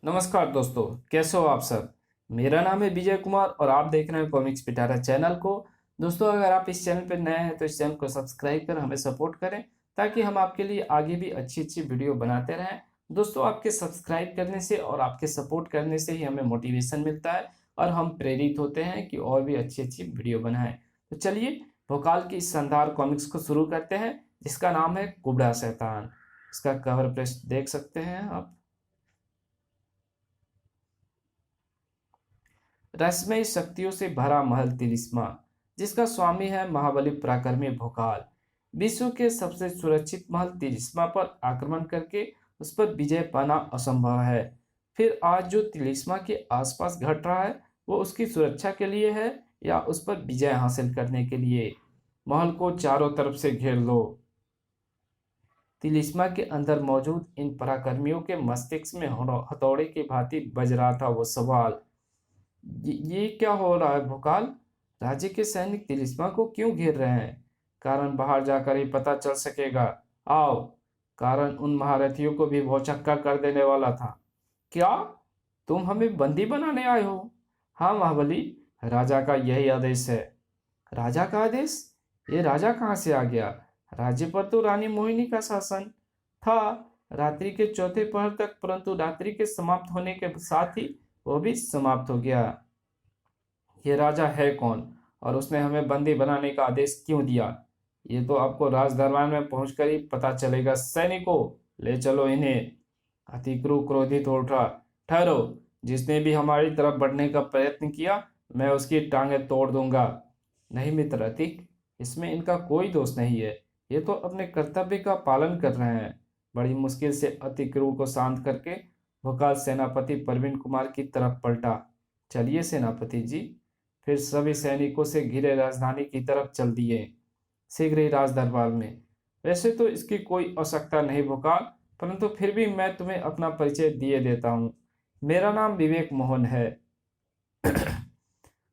नमस्कार दोस्तों, कैसे हो आप सब। मेरा नाम है विजय कुमार और आप देख रहे हैं कॉमिक्स पिटारा चैनल को। दोस्तों, अगर आप इस चैनल पर नए हैं तो इस चैनल को सब्सक्राइब कर हमें सपोर्ट करें ताकि हम आपके लिए आगे भी अच्छी अच्छी वीडियो बनाते रहें। दोस्तों, आपके सब्सक्राइब करने से और आपके सपोर्ट करने से ही हमें मोटिवेशन मिलता है और हम प्रेरित होते हैं कि और भी अच्छी अच्छी वीडियो बनाएं। तो चलिए भोकाल की इस शानदार कॉमिक्स को शुरू करते हैं जिसका नाम है कुबड़ा शैतान। इसका कवर पेज देख सकते हैं आप। रहस्यमयी शक्तियों से भरा महल तिलिस्मा, जिसका स्वामी है महाबली पराक्रमी भोकाल, विश्व के सबसे सुरक्षित महल तिलिस्मा पर आक्रमण करके उस पर विजय पाना असंभव है। फिर आज जो तिलिस्मा के आसपास घट रहा है वो उसकी सुरक्षा के लिए है या उस पर विजय हासिल करने के लिए। महल को चारों तरफ से घेर लो। तिलिस्मा के अंदर मौजूद इन पराक्रमियों के मस्तिष्क में हथौड़े की भांति बज रहा था वो सवाल, ये क्या हो रहा है भोकाल। राज्य के सैनिक तिलिस्मा को क्यों घेर रहे हैं? कारण बाहर जाकर ही पता चल सकेगा। आओ। कारण उन महारथियों को भी भौचक्का कर देने वाला था। क्या तुम हमें बंदी बनाने आए हो? हाँ महाबली, राजा का यही आदेश है। राजा का आदेश? ये राजा कहाँ से आ गया? राज्य पर तो रानी मोहिनी का शासन था रात्रि के चौथे पहर तक, परंतु रात्रि के समाप्त होने के साथ ही वो भी समाप्त हो गया। ये राजा है कौन और उसने हमें बंदी बनाने का आदेश क्यों दिया? ये तो आपको राज दरबार में पहुंचकर ही पता चलेगा। सैनिकों, ले चलो इन्हें। अतिक्रु क्रोधित हो उठा। ठहरो, जिसने भी हमारी तरफ बढ़ने का प्रयत्न किया मैं उसकी टांगें तोड़ दूंगा। नहीं मित्र अतिक, इसमें इनका कोई दोष नहीं है। ये तो अपने कर्तव्य का पालन कर रहे हैं। बड़ी मुश्किल से अतिक्रु को शांत करके भोकाल सेनापति प्रवीण कुमार की तरफ पलटा। चलिए सेनापति जी। फिर सभी सैनिकों से घिरे राजधानी की तरफ चल दिए, शीघ्र ही राज दरबार में। वैसे तो इसकी कोई आवश्यकता नहीं भोकाल, परंतु फिर भी मैं तुम्हें अपना परिचय दिए देता हूँ। मेरा नाम विवेक मोहन है,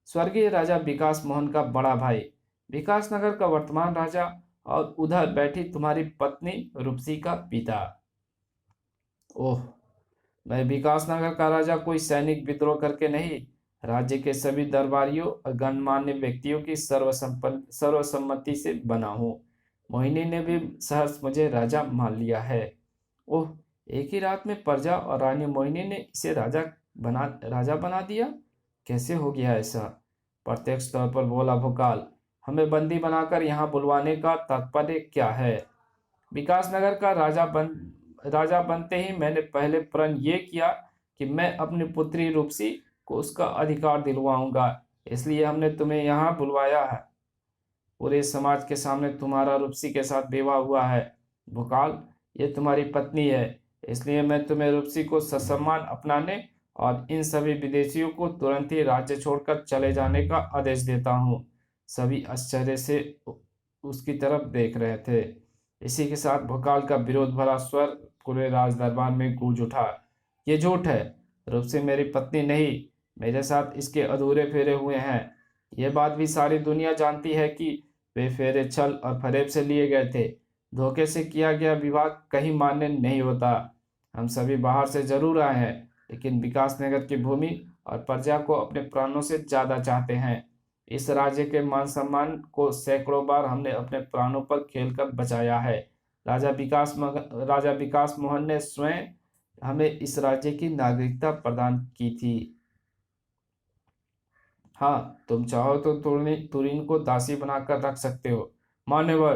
स्वर्गीय राजा विकास मोहन का बड़ा भाई, विकास नगर का वर्तमान राजा, और उधर बैठी तुम्हारी पत्नी रूपसी का पिता। ओह, मैं विकास नगर का राजा कोई सैनिक विद्रोह करके नहीं, राज्य के सभी दरबारियों और गणमान्य व्यक्तियों की सर्वसम्मति से बना हूँ। मोहिनी ने भी सहर्ष मुझे राजा मान लिया है। ओह, एक ही रात में प्रजा और रानी मोहिनी ने इसे राजा बना दिया। कैसे हो गया ऐसा? प्रत्यक्ष तौर पर बोला भोकाल। हमें बंदी बनाकर यहाँ बुलवाने का तात्पर्य क्या है? विकास नगर का राजा बनते ही मैंने पहले प्रण ये किया कि मैं अपनी पुत्री रूपसी को उसका अधिकार दिलवाऊंगा, इसलिए हमने तुम्हें यहाँ बुलवाया है। पूरे समाज के सामने तुम्हारा रूपसी के साथ विवाह हुआ है भोकाल। ये तुम्हारी पत्नी है, इसलिए मैं तुम्हें रूपसी को ससम्मान अपनाने और इन सभी विदेशियों को तुरंत ही राज्य छोड़कर चले जाने का आदेश देता हूँ। सभी आश्चर्य से उसकी तरफ देख रहे थे। इसी के साथ भोकाल का विरोध भरा स्वर पूरे राज दरबार में गूंज उठा। ये झूठ है, रूपसी मेरी पत्नी नहीं, मेरे साथ इसके अधूरे फेरे हुए हैं। यह बात भी सारी दुनिया जानती है कि वे फेरे छल और फरेब से लिए गए थे। धोखे से किया गया विवाह कहीं मान्य नहीं होता। हम सभी बाहर से जरूर आए हैं, लेकिन विकास नगर की भूमि और प्रजा को अपने प्राणों से ज्यादा चाहते हैं। इस राज्य के मान सम्मान को सैकड़ों बार हमने अपने प्राणों पर खेलकर बचाया है। राजा विकास मोहन ने स्वयं हमें इस राज्य की नागरिकता प्रदान की थी। हाँ, तुम चाहो तो तुरीन को दासी बनाकर रख सकते हो। मान्यवर,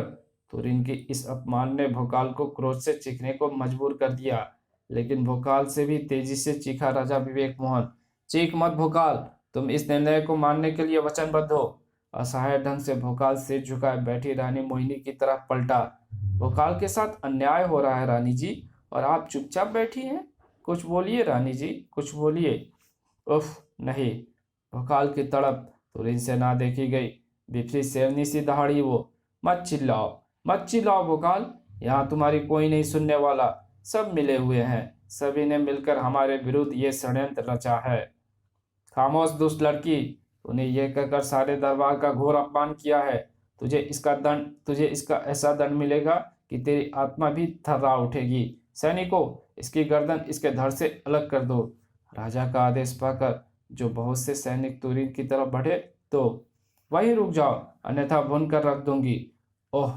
तुरीन की इस अपमान ने भोकाल को क्रोध से चीखने को मजबूर कर दिया, लेकिन भोकाल से भी तेजी से चीखा राजा विवेक मोहन। चीख मत भोकाल, तुम इस निर्णय को मानने के लिए वचनबद्ध हो। असहाय ढंग से भोकाल सिर झुकाए बैठी रानी मोहिनी की तरफ पलटा। भोकाल के साथ अन्याय हो रहा है रानी जी, और आप चुपचाप बैठी हैं। कुछ बोलिए रानी जी, कुछ बोलिए। उफ नहीं। भोकाल की तड़प तुरीन से ना देखी गई। बिफरी सेवनी सी दहाड़ी वो। मत चिल्लाओ, मत चिल्लाओ भोकाल, यहाँ तुम्हारी कोई नहीं सुनने वाला। सब मिले हुए हैं, सभी ने मिलकर हमारे विरुद्ध ये षड्यंत्र रचा है। खामोश दुष्ट लड़की, तूने ये कहकर सारे दरबार का घोर अपमान किया है। तुझे इसका ऐसा दंड मिलेगा कि तेरी आत्मा भी थर्रा उठेगी। सैनिकों, इसकी गर्दन इसके धड़ से अलग कर दो। राजा का आदेश पाकर जो बहुत से सैनिक तुरीन की तरफ बढ़े तो वहीं रुक जाओ, अन्यथा भून कर रख दूंगी। ओह!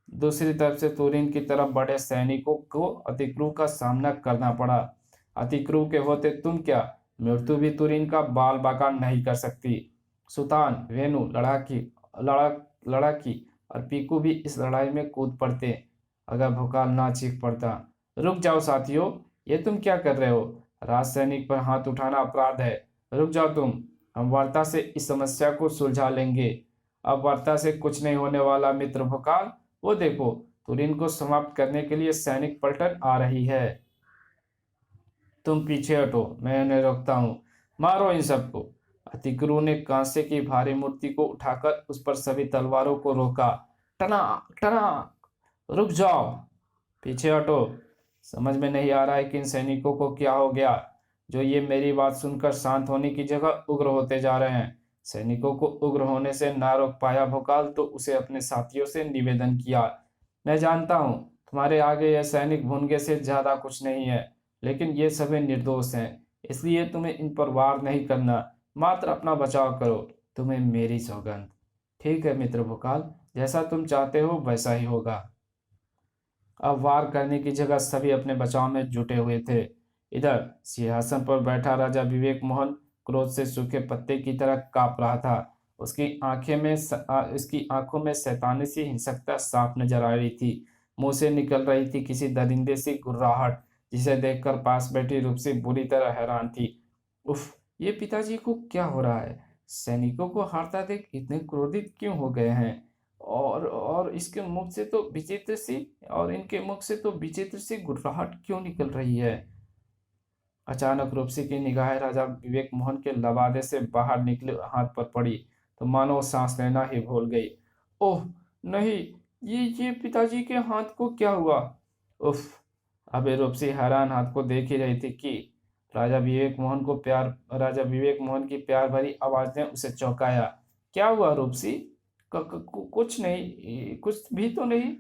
दूसरी तरफ से तुरीन की तरफ बढ़े सैनिकों को अतिक्रु का सामना करना पड़ा। अतिक्रु के होते तुम क्या, मृत्यु भी तुरीन का बाल बाका नहीं कर सकती। सुतान, वेनु, लड़ाकी और पीकू भी इस लड़ाई में कूद पड़ते अगर भोकाल ना चीख पड़ता। रुक जाओ साथियों, ये तुम क्या कर रहे हो? राज सैनिक पर हाथ उठाना अपराध है। रुक जाओ तुम, हम वार्ता से इस समस्या को सुलझा लेंगे। अब वार्ता से कुछ नहीं होने वाला मित्र भोकाल, वो देखो, तुरीन को समाप्त करने के लिए सैनिक पलटन आ रही है। तुम पीछे हटो, मैं उन्हें रोकता हूँ। मारो इन सबको। अतिक्रु ने कांसे की भारी मूर्ति को उठाकर उस पर सभी तलवारों को रोका। टना टना, रुक जाओ, पीछे हटो। समझ में नहीं आ रहा है कि इन सैनिकों को क्या हो गया, जो ये मेरी बात सुनकर शांत होने की जगह उग्र होते जा रहे हैं। सैनिकों को उग्र होने से ना रोक पाया भोकाल तो उसे अपने साथियों से निवेदन किया, मैं जानता हूँ तुम्हारे आगे यह सैनिक भुनगे से ज्यादा कुछ नहीं है, लेकिन ये सभी निर्दोष हैं, इसलिए तुम्हें इन पर वार नहीं करना, मात्र अपना बचाव करो। तुम्हें मेरी सौगंध। ठीक है मित्र भोकाल, जैसा तुम चाहते हो वैसा ही होगा। अब वार करने की जगह सभी अपने बचाव में जुटे हुए थे। इधर सिंहासन पर बैठा राजा विवेक मोहन क्रोध से सूखे पत्ते की तरह कांप रहा था। उसकी आंखों में शैतानी सी हिंसकता साफ नजर आ रही थी। मुंह से निकल रही थी किसी दरिंदे सी गुर्राहट, जिसे देखकर पास बैठी रूपसी बुरी तरह हैरान थी। उफ, ये पिताजी को क्या हो रहा है? सैनिकों को हारता देख इतने क्रोधित क्यों हो गए हैं? और इसके मुख से तो विचित्र सी और इनके मुख से तो विचित्र सी गुर्राहट क्यों निकल रही है? अचानक रूपसी की निगाहें राजा विवेक मोहन के लबादे से बाहर निकले हाथ पर पड़ी तो मानो सांस लेना ही भूल गई। ओह नहीं, ये पिताजी के हाथ को क्या हुआ? उफ! अबे रूपसी हैरान हाथ को देख ही रही थी कि राजा विवेक मोहन की प्यार भरी आवाज ने उसे चौंकाया। क्या हुआ रूपसी? कुछ नहीं, कुछ भी तो नहीं।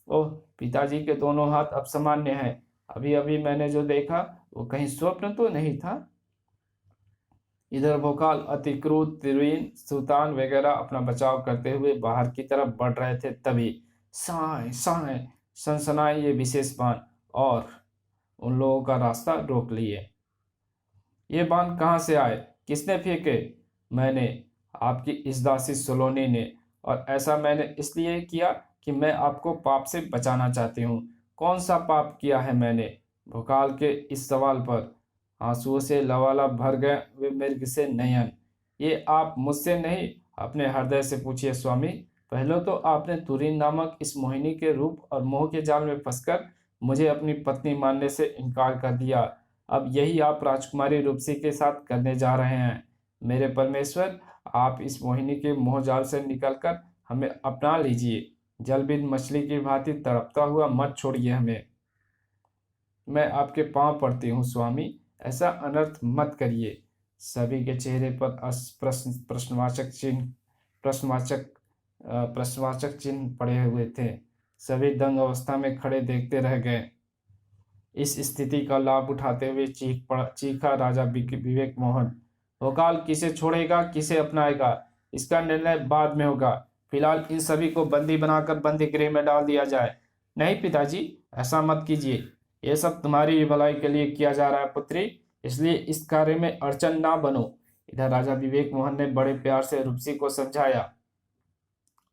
ओह, पिताजी के दोनों हाथ अब सामान्य हैं। अभी अभी मैंने जो देखा वो कहीं स्वप्न तो नहीं था। इधर भोकाल, अतिक्रूर, तिरवीन, सुल्तान वगैरह अपना बचाव करते हुए बाहर की तरफ बढ़ रहे थे, तभी साए साए सनसनाए ये विशेष बाण और उन लोगों का रास्ता रोक लिए। ये बाण कहाँ से आए? किसने फेंके? मैंने, आपकी इस दासी सुलोनी ने, और ऐसा मैंने इसलिए किया कि मैं आपको पाप से बचाना चाहती हूँ। कौन सा पाप किया है मैंने? भोकाल के इस सवाल पर आंसुओं से लबालब भर गए वे मृग से नयन। ये आप मुझसे नहीं, अपने हृदय से पूछिए स्वामी। पहले तो आपने तुरीन नामक इस मोहिनी के रूप और मोह के जाल में फंसकर मुझे अपनी पत्नी मानने से इनकार कर दिया। अब यही आप राजकुमारी रूपसी के साथ करने जा रहे हैं। मेरे परमेश्वर, आप इस मोहिनी के मोह जाल से निकलकर हमें अपना लीजिए। जलबिंद मछली की भांति तड़पता हुआ मत छोड़िए हमें। मैं आपके पांव पड़ती हूँ स्वामी, ऐसा अनर्थ मत करिए। सभी के चेहरे पर प्रश्नवाचक चिन्ह पड़े हुए थे। सभी दंग अवस्था में खड़े देखते रह गए। इस स्थिति का लाभ उठाते हुए चीखा राजा विवेक मोहन, भोकाल किसे छोड़ेगा किसे अपनाएगा, इसका निर्णय बाद में होगा। फिलहाल इन सभी को बंदी बनाकर बंदी गृह में डाल दिया जाए। नहीं पिताजी, ऐसा मत कीजिए, यह सब तुम्हारी ही भलाई के लिए किया जा रहा है पुत्री, इसलिए इस कार्य में अड़चन ना बनो। इधर राजा विवेक मोहन ने बड़े प्यार से रूपसी को समझाया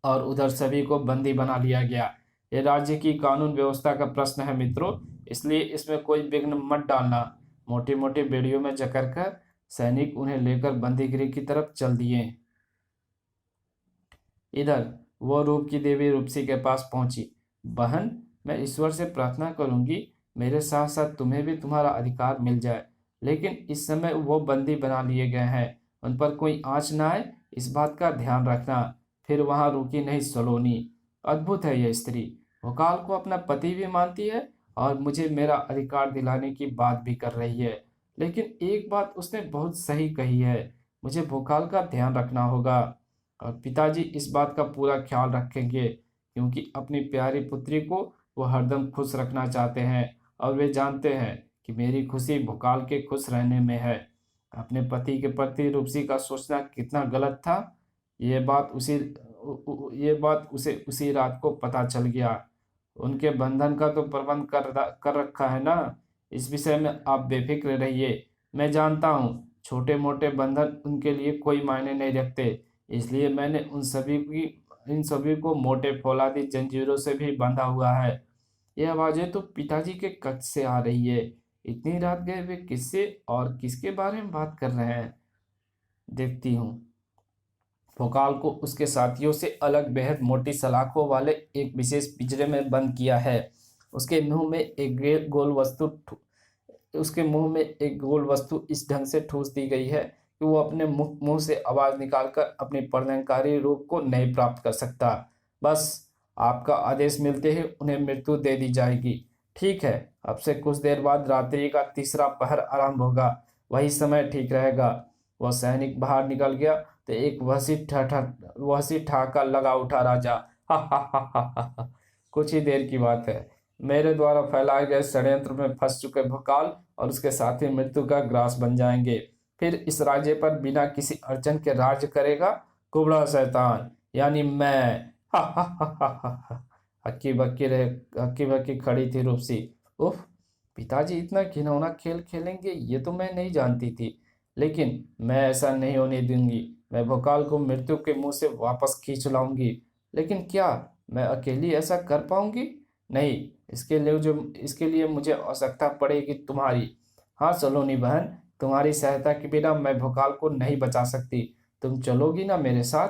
और उधर सभी को बंदी बना लिया गया। यह राज्य की कानून व्यवस्था का प्रश्न है मित्रों, इसलिए इसमें कोई विघ्न मत डालना। मोटी मोटी बेड़ियों में जकड़ कर सैनिक उन्हें लेकर बंदीगृह की तरफ चल दिए। इधर वो रूप की देवी रूपसी के पास पहुंची। बहन, मैं ईश्वर से प्रार्थना करूंगी मेरे साथ साथ तुम्हें भी तुम्हारा अधिकार मिल जाए, लेकिन इस समय वो बंदी बना लिए गए हैं, उन पर कोई आंच ना आए, इस बात का ध्यान रखना। फिर वहां रुकी नहीं सलोनी। अद्भुत है यह स्त्री, भोकाल को अपना पति भी मानती है और मुझे मेरा अधिकार दिलाने की बात भी कर रही है। लेकिन एक बात उसने बहुत सही कही है, मुझे भोकाल का ध्यान रखना होगा और पिताजी इस बात का पूरा ख्याल रखेंगे, क्योंकि अपनी प्यारी पुत्री को वो हरदम खुश रखना चाहते हैं और वे जानते हैं कि मेरी खुशी भोकाल के खुश रहने में है। अपने पति के प्रति रूपसी का सोचना कितना गलत था, ये बात उसे उसी रात को पता चल गया। उनके बंधन का तो प्रबंध कर रखा है ना। इस विषय में आप बेफिक्र रहिए। मैं जानता हूँ छोटे मोटे बंधन उनके लिए कोई मायने नहीं रखते, इसलिए मैंने इन सभी को मोटे फौलादी जंजीरों से भी बांधा हुआ है। ये आवाजें तो पिताजी के कक्ष से आ रही है। इतनी रात गए वे किससे और किसके बारे में बात कर रहे हैं? देखती हूँ। भोकाल को उसके साथियों से अलग बेहद मोटी सलाखों वाले एक विशेष पिंजरे में बंद किया है। उसके मुंह में एक गोल वस्तु इस ढंग से ठूस दी गई है कि वो अपने मुंह से आवाज निकालकर अपनी प्रलयंकारी रूप को नहीं प्राप्त कर सकता। बस आपका आदेश मिलते ही उन्हें मृत्यु दे दी जाएगी। ठीक है, अब से कुछ देर बाद रात्रि का तीसरा पहर आरंभ होगा। वही समय ठीक रहेगा। वह सैनिक बाहर निकल गया तो एक वहसी ठहाका लगा उठा राजा। हा हा हा हा हा। कुछ ही देर की बात है। मेरे द्वारा फैलाए गए षड्यंत्र में फंस चुके भोकाल और उसके साथी मृत्यु का ग्रास बन जाएंगे। फिर इस राज्य पर बिना किसी अड़चन के राज्य करेगा कुबड़ा शैतान, यानी मैं। हा हा हा हा हा। हक्की बक्की खड़ी थी रूपसी। उफ, पिताजी इतना घिनौना खेल खेलेंगे ये तो मैं नहीं जानती थी, लेकिन मैं ऐसा नहीं होने दूंगी। मैं भोकाल को मृत्यु के मुंह से वापस खींच लाऊंगी। लेकिन क्या मैं अकेली ऐसा कर पाऊंगी? नहीं, इसके लिए मुझे आवश्यकता पड़ेगी तुम्हारी। हाँ सलोनी बहन, तुम्हारी सहायता के बिना मैं भोकाल को नहीं बचा सकती। तुम चलोगी ना मेरे साथ?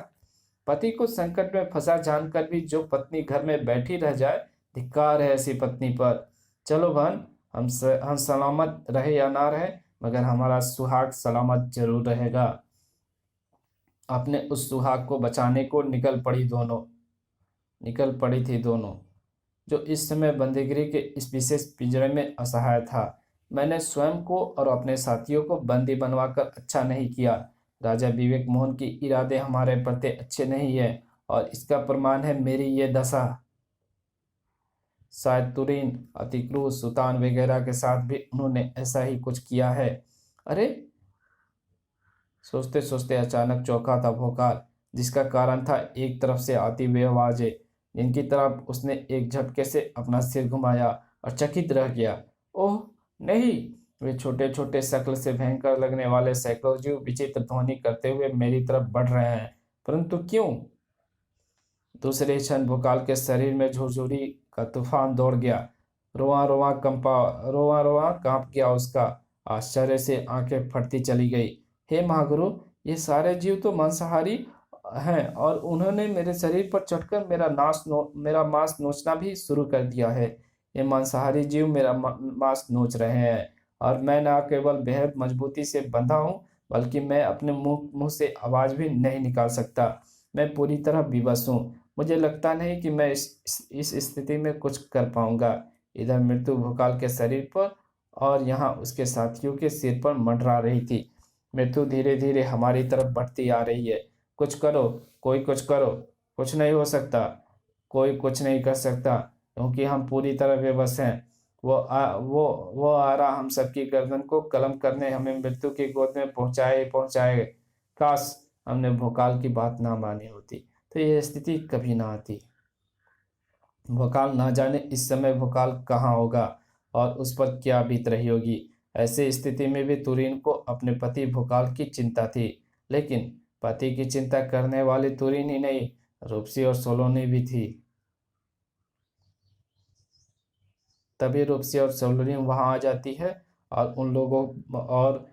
पति को संकट में फंसा जानकर भी जो पत्नी घर में बैठी रह जाए, धिक्कार है ऐसी पत्नी पर। चलो बहन, हम सलामत रहे या ना रहे, मगर हमारा सुहाग सलामत जरूर रहेगा। अपने उस सुहाग को बचाने को निकल पड़ी थी दोनों, जो इस समय बंदीगिरी के इस विशेष पिंजरे में असहाय था। मैंने स्वयं को और अपने साथियों को बंदी बनवाकर अच्छा नहीं किया। राजा विवेक मोहन की इरादे हमारे प्रति अच्छे नहीं है, और इसका प्रमाण है मेरी ये दशा। शायद तुरीन, अतिक्रूर, सुल्तान वगैरह के साथ भी उन्होंने ऐसा ही कुछ किया है। अरे, सोचते सोचते अचानक चौंका था भोकाल, जिसका कारण था एक तरफ से आती हुई आवाजें, जिनकी तरफ उसने एक झटके से अपना सिर घुमाया और चकित रह गया। ओह नहीं, वे छोटे छोटे शक्ल से भयंकर लगने वाले सैकड़ों जीव विचित्र ध्वनि करते हुए मेरी तरफ बढ़ रहे हैं। परंतु क्यों? दूसरे क्षण भोकाल के शरीर में झुरझुरी का तूफान दौड़ गया। रोआ रोआ कांप गया उसका। आश्चर्य से आंखें फटती चली गई। हे महागुरु, ये सारे जीव तो मांसाहारी हैं और उन्होंने मेरे शरीर पर चढ़कर मेरा मांस नोचना भी शुरू कर दिया है। ये मांसाहारी जीव मेरा मांस नोच रहे हैं, और मैं न केवल बेहद मजबूती से बंधा हूँ, बल्कि मैं अपने मुंह से आवाज भी नहीं निकाल सकता। मैं पूरी तरह विवश हूँ। मुझे लगता नहीं कि मैं इस स्थिति में कुछ कर पाऊंगा। इधर मृत्यु भोकाल के शरीर पर और यहाँ उसके साथियों के सिर पर मंडरा रही थी। मृत्यु धीरे धीरे हमारी तरफ बढ़ती आ रही है। कुछ करो, कोई कुछ करो। कुछ नहीं हो सकता, कोई कुछ नहीं कर सकता, क्योंकि हम पूरी तरह बेबस हैं। वो आ रहा हम सबकी गर्दन को कलम करने हमें मृत्यु की गोद में पहुंचाए। काश हमने भोकाल की बात ना मानी होती तो यह स्थिति कभी ना आती। भोकाल ना जाने इस समय भोकाल कहाँ होगा और उस पर क्या बीत रही होगी। ऐसी स्थिति में भी तुरीन को अपने पति भोकाल की चिंता थी, लेकिन पति की चिंता करने वाली तुरीन ही नहीं, रूपसी और सोलोनी भी थी। तभी रूपसी और सोलोनी वहां आ जाती है और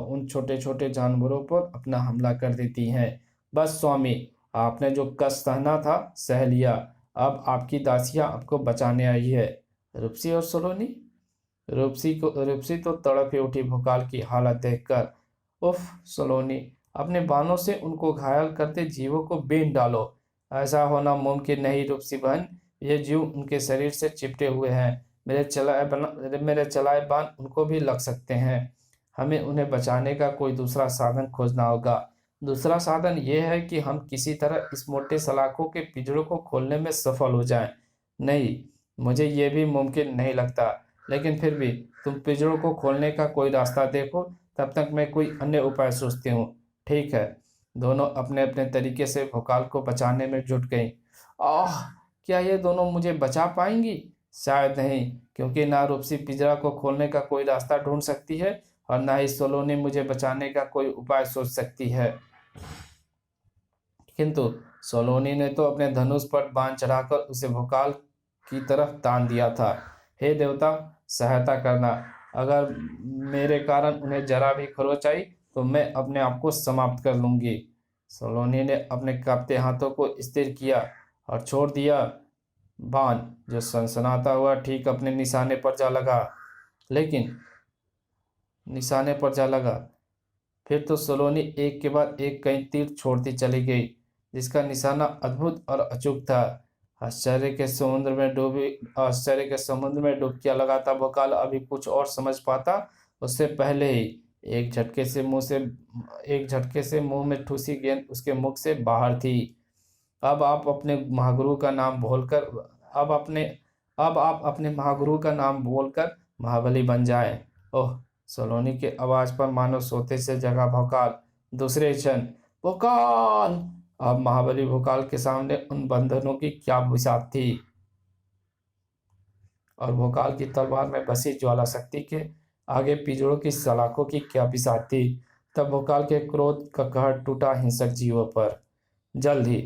उन छोटे छोटे जानवरों पर अपना हमला कर देती हैं। बस स्वामी, आपने जो कष्ट सहना था सह लिया। अब आपकी दासियां आपको बचाने आई है। रूपसी और सोलोनी? रूपसी तो तड़प ही उठी भोकाल की हालत देखकर। उफ सोलोनी, अपने बाणों से उनको घायल करते जीवों को बीन डालो। ऐसा होना मुमकिन नहीं रूपसी बहन। ये जीव उनके शरीर से चिपटे हुए हैं। मेरे चलाए बाण उनको भी लग सकते हैं। हमें उन्हें बचाने का कोई दूसरा साधन खोजना होगा। दूसरा साधन यह है कि हम किसी तरह इस मोटे सलाखों के पिंजरों को खोलने में सफल हो जाएं। नहीं, मुझे ये भी मुमकिन नहीं लगता, लेकिन फिर भी तुम पिंजरों को खोलने का कोई रास्ता देखो, तब तक मैं कोई अन्य उपाय सोचती हूँ। ठीक है। दोनों अपने अपने तरीके से भोकाल को बचाने में जुट गईं। आह, क्या ये दोनों मुझे बचा पाएंगी? शायद नहीं, क्योंकि ना रूपसी पिंजरा को खोलने का कोई रास्ता ढूंढ सकती है और ना ही सोलोनी मुझे बचाने का कोई उपाय सोच सकती है। किंतु सोलोनी ने तो अपने धनुष पर बाण चढ़ाकर उसे भोकाल की तरफ तान दिया था। हे देवता, सहायता करना। अगर मेरे कारण उन्हें जरा भी खरोच आई तो मैं अपने आप को समाप्त कर लूंगी। सोलोनी ने अपने कांपते हाथों को स्थिर किया और छोड़ दिया बाण, जो सनसनाता हुआ ठीक अपने निशाने पर जा लगा। लेकिन निशाने पर जा लगा फिर तो सोलोनी एक के बाद एक कई तीर छोड़ती चली गई, जिसका निशाना अद्भुत और अचूक था। आश्चर्य के समुद्र में डुबकियां लगाता भोकाल अभी कुछ और समझ पाता, उससे पहले ही एक झटके से मुंह में ठूसी गेंद उसके मुख से बाहर थी। अब आप अपने महागुरु का नाम बोलकर अब आप अपने महागुरु का नाम बोलकर महाबली बन जाए। ओह, सोलोनी के आवाज पर मानो सोते से जगा भोकाल। दूसरे क्षण, भोकाल! अब महाबली भोकाल के सामने उन बंधनों की क्या बिसात थी, और भोकाल की तलवार में बसी ज्वाला शक्ति के आगे पिंजरों की सलाखों की क्या बिसात थी। तब भोकाल के क्रोध का कहर टूटा हिंसक जीवों पर। जल्द ही।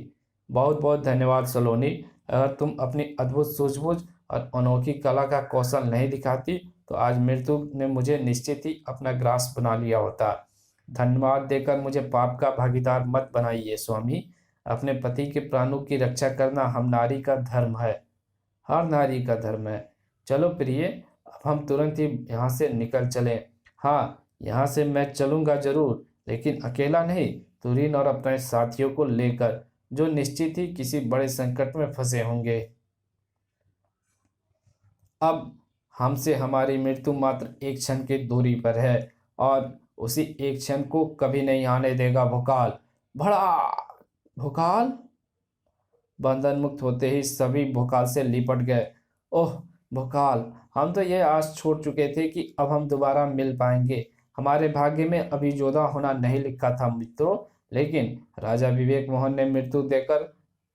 बहुत बहुत धन्यवाद सोलोनी। अगर तुम अपनी अद्भुत सूझबूझ और अनोखी कला का कौशल नहीं दिखाती तो आज मृत्यु ने मुझे निश्चित ही अपना ग्रास बना लिया होता। धन्यवाद देकर मुझे पाप का भागीदार मत बनाइए स्वामी। अपने पति के प्राणों की रक्षा करना हम नारी का धर्म है, हर नारी का धर्म है। चलो प्रिय, अब हम तुरंत ही यहाँ से निकल चलें। हाँ, यहाँ से मैं चलूँगा जरूर, लेकिन अकेला नहीं, तुरीन और अपने साथियों को लेकर, जो निश्चित ही किसी बड़े संकट में फंसे होंगे। अब हमसे हमारी मृत्यु मात्र एक क्षण की दूरी पर है, और उसी एक क्षण को कभी नहीं आने देगा भोकाल। भड़ा भोकाल! बंधन मुक्त होते ही सभी भोकाल से लिपट गए। ओह भोकाल, हम तो ये आस छोड़ चुके थे कि अब हम दोबारा मिल पाएंगे। हमारे भाग्य में अभी जोधा होना नहीं लिखा था मित्रों, लेकिन राजा विवेक मोहन ने मृत्यु देकर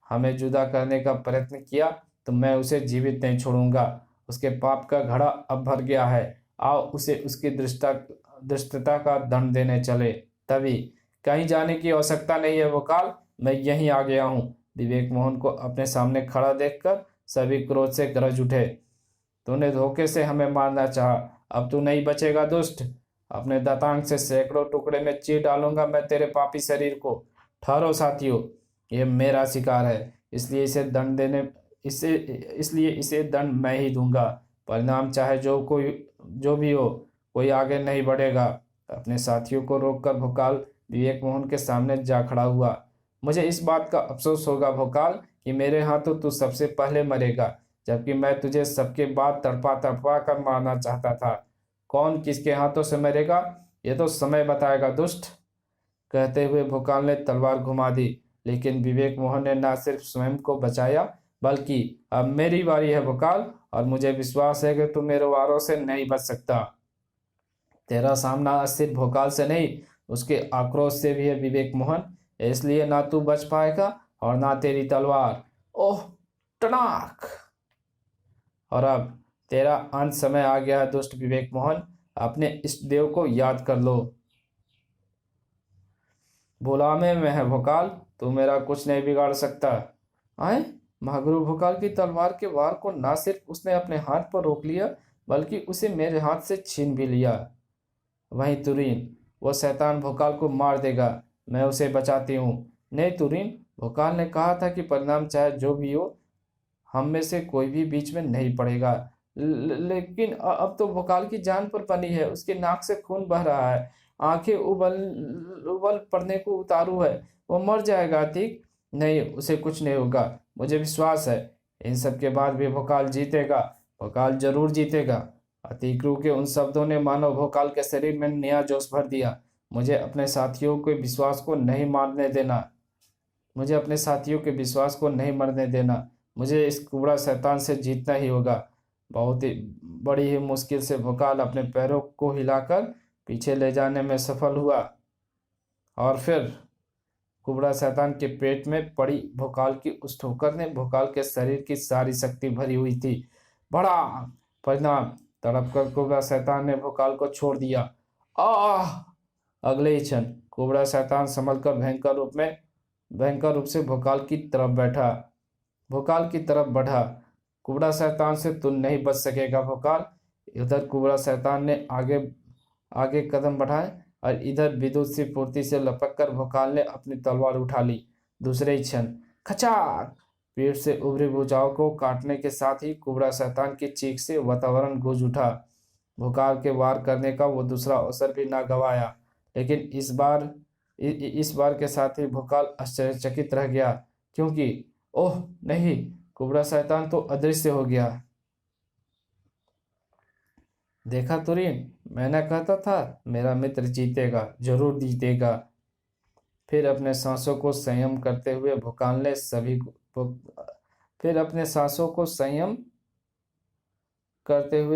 हमें जुदा करने का प्रयत्न किया, तो मैं उसे जीवित नहीं छोड़ूंगा। उसके पाप का घड़ा अब भर गया है। आओ उसे उसकी दुष्टता का दंड देने चले। तभी, कहीं जाने की आवश्यकता नहीं है भोकाल, मैं यहीं आ गया हूँ। विवेक मोहन को अपने सामने खड़ा देखकर सभी क्रोध से गरज उठे। तूने धोखे से हमें मारना चाहा, अब तू नहीं बचेगा दुष्ट। अपने दांतांग से सैकड़ों टुकड़े में चीर डालूंगा मैं तेरे पापी शरीर को। ठहरो साथियों, ये मेरा शिकार है, इसलिए इसे दंड मैं ही दूंगा। परिणाम चाहे जो भी हो, कोई आगे नहीं बढ़ेगा। अपने साथियों को रोककर भोकाल विवेक मोहन के सामने जा खड़ा हुआ। मुझे इस बात का अफसोस होगा भोकाल कि मेरे हाथों तू सबसे पहले मरेगा, जबकि मैं तुझे सबके बाद तड़पा तड़पा कर मारना चाहता था। कौन किसके हाथों से मरेगा, ये तो समय बताएगा दुष्ट। कहते हुए भोकाल ने तलवार घुमा दी, लेकिन विवेक मोहन ने न सिर्फ स्वयं को बचाया, बल्कि अब मेरी बारी है भोकाल, और मुझे विश्वास है कि तू मेरे वारों से नहीं बच सकता। तेरा सामना सिर्फ भोकाल से नहीं, उसके आक्रोश से भी है विवेक मोहन। इसलिए ना तू बच पाएगा और ना तेरी तलवार। ओह टनाक! और अब तेरा अंत समय आ गया दुष्ट विवेक मोहन। अपने इष्ट देव को याद कर लो। बुलावे में है भोकाल, तू मेरा कुछ नहीं बिगाड़ सकता। आए, महागुरु भोकाल की तलवार के वार को ना सिर्फ उसने अपने हाथ पर रोक लिया, बल्कि उसे मेरे हाथ से छीन भी लिया। वहीं तुरीन, वो शैतान भोकाल को मार देगा, मैं उसे बचाती हूँ। नहीं तुरीन, भोकाल ने कहा था कि परिणाम चाहे जो भी हो, हम में से कोई भी बीच में नहीं पड़ेगा। लेकिन अब तो भोकाल की जान पर बनी है, उसके नाक से खून बह रहा है, आंखें उबल पड़ने को उतारू है, वो मर जाएगा। अतीक, नहीं, उसे कुछ नहीं होगा, मुझे विश्वास है। इन सब के बाद भी भोकाल जीतेगा, भोकाल जरूर जीतेगा। अतीकरू के उन शब्दों ने मानो भोकाल के शरीर में नया जोश भर दिया। मुझे अपने साथियों के विश्वास को नहीं मरने देना। मुझे इस कुबड़ा शैतान से जीतना ही होगा। बहुत ही बड़ी ही मुश्किल से भोकाल अपने पैरों को हिलाकर पीछे ले जाने में सफल हुआ और फिर कुबड़ा शैतान के पेट में पड़ी भोकाल की उस ठोकर ने भोकाल के शरीर की सारी शक्ति भरी हुई थी। बड़ा परिणाम! तड़प कर कुबड़ा शैतान ने भोकाल को छोड़ दिया। आह! अगले ही क्षण कुबड़ा शैतान संभलकर भयंकर रूप से भोकाल की तरफ बढ़ा। कुबड़ा शैतान से तुम नहीं बच सकेगा भोकाल। इधर कुबड़ा शैतान ने आगे आगे कदम बढ़ाए और इधर विद्युत सी फुर्ती से लपक कर भोकाल ने अपनी तलवार उठा ली। दूसरे ही क्षण खचाक! पेट से उभरी भुजाओं को काटने के साथ ही कुबड़ा शैतान की चीख से वातावरण गूंज उठा। भोकाल के वार करने का वो दूसरा अवसर भी ना गवाया, लेकिन इस बार के साथ ही भोकाल आश्चर्यचकित रह गया, क्योंकि ओह नहीं, कुबड़ा शैतान तो अदृश्य हो गया। देखा तुरीन, मैंने कहता था मेरा मित्र जीतेगा, जरूर जीतेगा। फिर अपने सांसों को संयम करते हुए भोकाल ने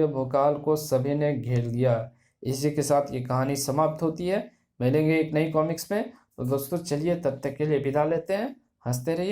भोकाल को सभी ने घेर लिया। इसी के साथ ये कहानी समाप्त होती है। मिलेंगे एक नई कॉमिक्स में। तो दोस्तों चलिए तब तक के लिए विदा लेते हैं। हंसते रहिए।